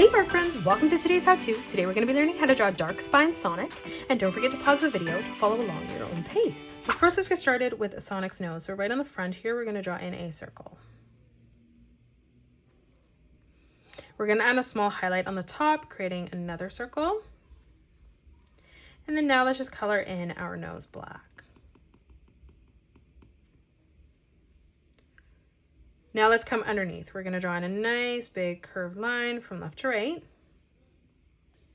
Hey art friends, welcome to today's how-to. Today we're going to be learning how to draw Darkspine Sonic, and don't forget to pause the video to follow along at your own pace. So first let's get started with Sonic's nose. So right on the front here we're going to draw in a circle. We're going to add a small highlight on the top, creating another circle. And then now let's just color in our nose black. Now let's come underneath. We're going to draw in a nice big curved line from left to right.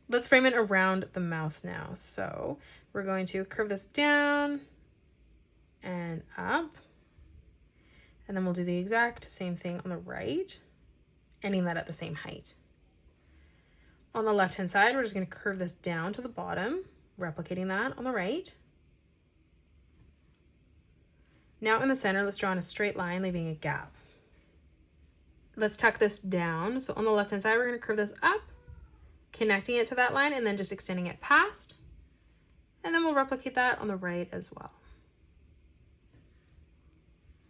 Let's frame it around the mouth now. So we're going to curve this down and up. And then we'll do the exact same thing on the right, ending that at the same height. On the left-hand side, we're just going to curve this down to the bottom, replicating that on the right. Now in the center, let's draw in a straight line, leaving a gap. Let's tuck this down. So on the left-hand side, we're going to curve this up, connecting it to that line, and then just extending it past. And then we'll replicate that on the right as well.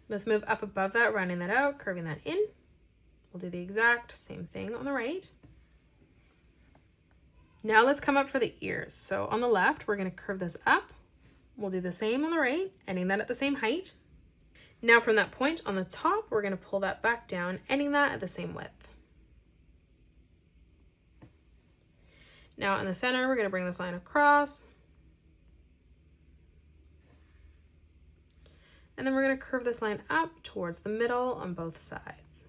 Let's move up above that, rounding that out, curving that in. We'll do the exact same thing on the right. Now let's come up for the ears. So on the left, we're going to curve this up. We'll do the same on the right, ending that at the same height. Now from that point on the top, we're going to pull that back down, ending that at the same width. Now in the center, we're going to bring this line across. And then we're going to curve this line up towards the middle on both sides.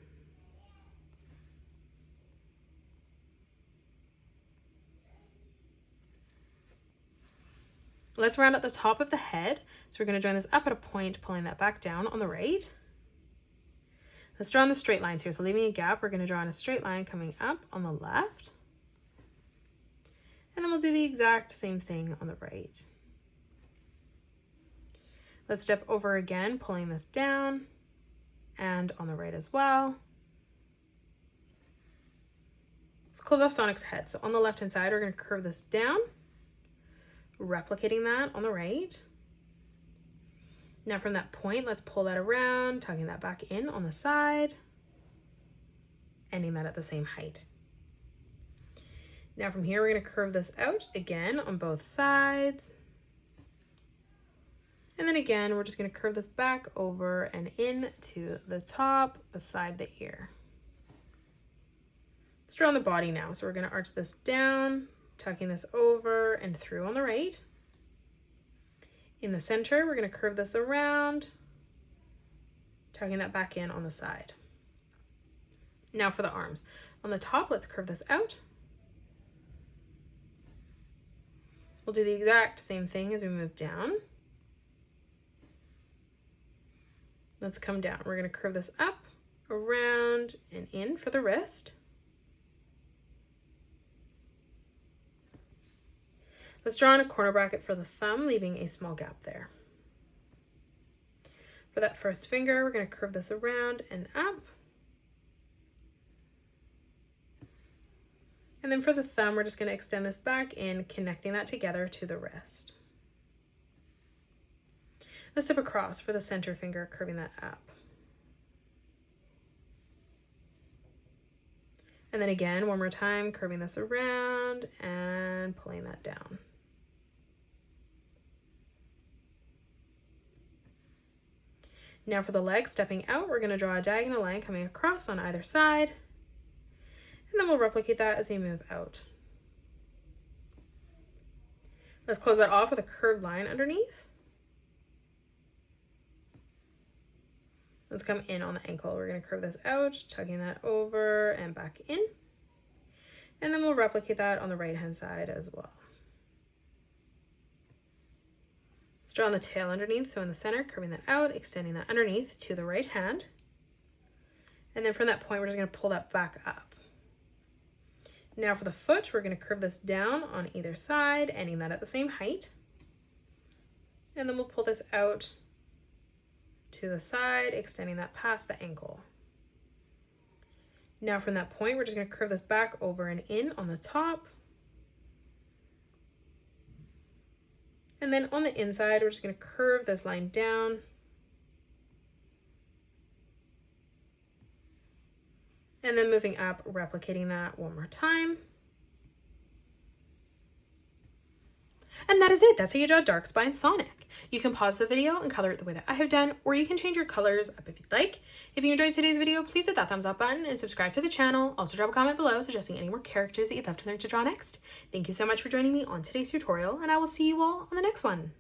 Let's round out the top of the head. So we're going to join this up at a point, pulling that back down on the right. Let's draw on the straight lines here. So leaving a gap, we're going to draw on a straight line coming up on the left. And then we'll do the exact same thing on the right. Let's step over again, pulling this down, and on the right as well. Let's close off Sonic's head. So on the left-hand side, we're going to curve this down, replicating that on the right. Now from that point, let's pull that around, tucking that back in on the side, ending that at the same height. Now from here, we're going to curve this out again on both sides. And then again, we're just going to curve this back over and in to the top beside the ear. Let's draw on the body now. So we're going to arch this down, tucking this over and through on the right. In the center, we're going to curve this around, tucking that back in on the side. Now for the arms. On the top, let's curve this out. We'll do the exact same thing as we move down. Let's come down. We're going to curve this up, around, and in for the wrist. Let's draw in a corner bracket for the thumb, leaving a small gap there. For that first finger, we're going to curve this around and up. And then for the thumb, we're just going to extend this back in, connecting that together to the wrist. Let's step across for the center finger, curving that up. And then again, one more time, curving this around and pulling that down. Now for the leg, stepping out, we're going to draw a diagonal line coming across on either side. And then we'll replicate that as we move out. Let's close that off with a curved line underneath. Let's come in on the ankle. We're going to curve this out, tugging that over and back in. And then we'll replicate that on the right-hand side as well. Let's draw on the tail underneath. So in the center, curving that out, extending that underneath to the right hand. And then from that point, we're just going to pull that back up. Now for the foot, we're going to curve this down on either side, ending that at the same height. And then we'll pull this out to the side, extending that past the ankle. Now from that point, we're just going to curve this back over and in on the top. And then on the inside, we're just going to curve this line down And then moving up, replicating that one more time. And that is it. That's how you draw Darkspine Sonic. You can pause the video and color it the way that I have done, or you can change your colors up if you'd like. If you enjoyed today's video, please hit that thumbs up button and subscribe to the channel. Also drop a comment below suggesting any more characters that you'd love to learn to draw next. Thank you so much for joining me on today's tutorial, and I will see you all on the next one.